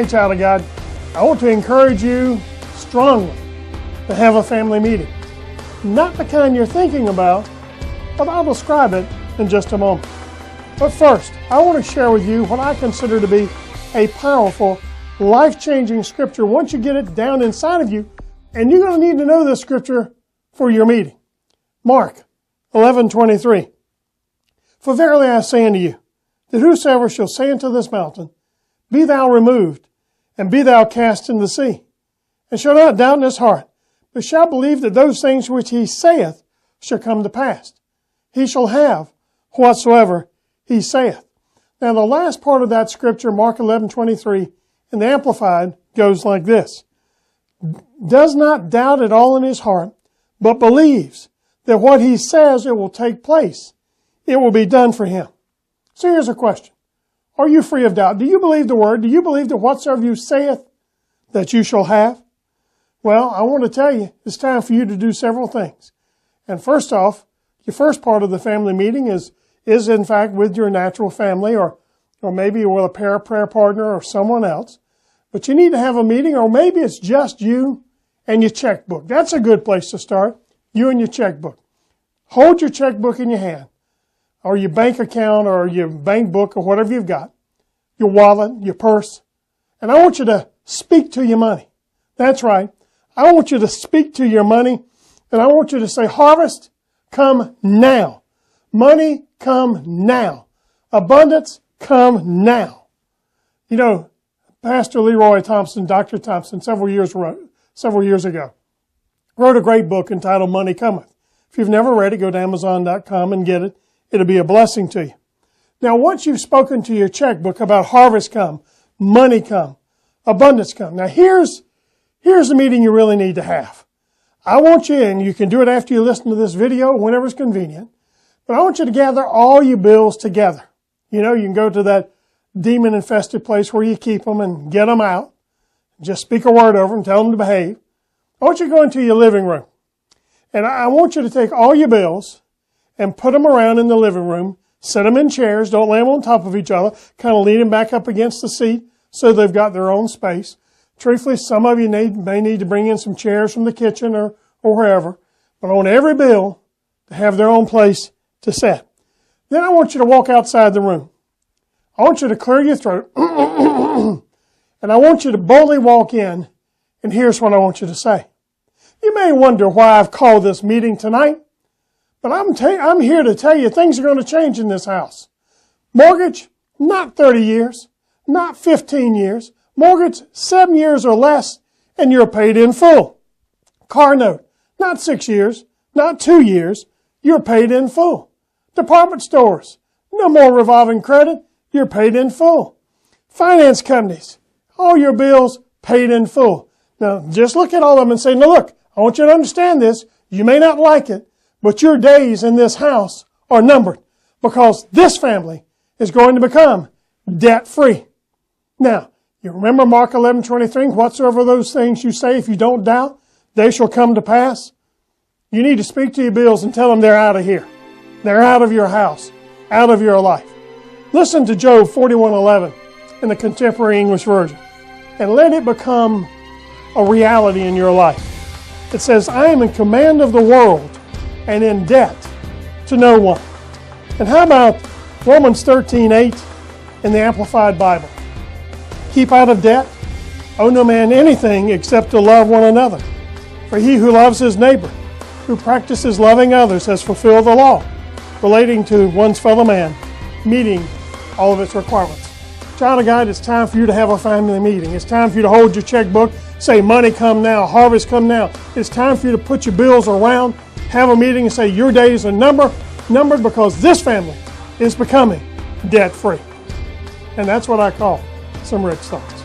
Hey, child of God, I want to encourage you strongly to have a family meeting. Not the kind you're thinking about, but I'll describe it in just a moment. But first, I want to share with you what I consider to be a powerful, life-changing scripture once you get it down inside of you, and you're going to need to know this scripture for your meeting. Mark 11:23. For verily I say unto you, that whosoever shall say unto this mountain, Be thou removed, and be thou cast in the sea, and shall not doubt in his heart, but shall believe that those things which he saith shall come to pass, he shall have whatsoever he saith. Now the last part of that scripture, Mark 11:23, in the Amplified, goes like this. Does not doubt at all in his heart, but believes that what he says it will take place. It will be done for him. So here's a question. Are you free of doubt? Do you believe the word? Do you believe that whatsoever you saith that you shall have? Well, I want to tell you, it's time for you to do several things. And first off, your first part of the family meeting is in fact with your natural family or maybe with a prayer partner or someone else. But you need to have a meeting, or maybe it's just you and your checkbook. That's a good place to start, you and your checkbook. Hold your checkbook in your hand, or your bank account, or your bank book, or whatever you've got, your wallet, your purse. And I want you to speak to your money. That's right. I want you to speak to your money, and I want you to say, harvest, come now. Money, come now. Abundance, come now. You know, Pastor Leroy Thompson, Dr. Thompson, several years ago, wrote a great book entitled Money Cometh. If you've never read it, go to Amazon.com and get it. It'll be a blessing to you. Now, once you've spoken to your checkbook about harvest come, money come, abundance come. Now, here's the meeting you really need to have. I want you, and you can do it after you listen to this video, whenever it's convenient, but I want you to gather all your bills together. You know, you can go to that demon-infested place where you keep them and get them out. Just speak a word over them, tell them to behave. I want you to go into your living room. And I want you to take all your bills and put them around in the living room. Set them in chairs. Don't lay them on top of each other. Kind of lean them back up against the seat so they've got their own space. Truthfully, some of you may need to bring in some chairs from the kitchen or wherever. But I want every bill to have their own place to sit. Then I want you to walk outside the room. I want you to clear your throat. And I want you to boldly walk in. And here's what I want you to say. You may wonder why I've called this meeting tonight. But I'm here to tell you things are going to change in this house. Mortgage, not 30 years, not 15 years. Mortgage, 7 years or less, and you're paid in full. Car note, not 6 years, not 2 years, you're paid in full. Department stores, no more revolving credit, you're paid in full. Finance companies, all your bills paid in full. Now, just look at all of them and say, now look, I want you to understand this. You may not like it, but your days in this house are numbered because this family is going to become debt-free. Now, you remember Mark 11:23, whatsoever those things you say, if you don't doubt, they shall come to pass. You need to speak to your bills and tell them they're out of here. They're out of your house, out of your life. Listen to Job 41:11 in the Contemporary English Version and let it become a reality in your life. It says, I am in command of the world and in debt to no one. And how about Romans 13:8 in the Amplified Bible? Keep out of debt, owe no man anything except to love one another. For he who loves his neighbor, who practices loving others, has fulfilled the law, relating to one's fellow man, meeting all of its requirements. Child of God, it's time for you to have a family meeting. It's time for you to hold your checkbook, say money come now, harvest come now. It's time for you to put your bills around, have a meeting and say your days are numbered because this family is becoming debt-free. And that's what I call some rich thoughts.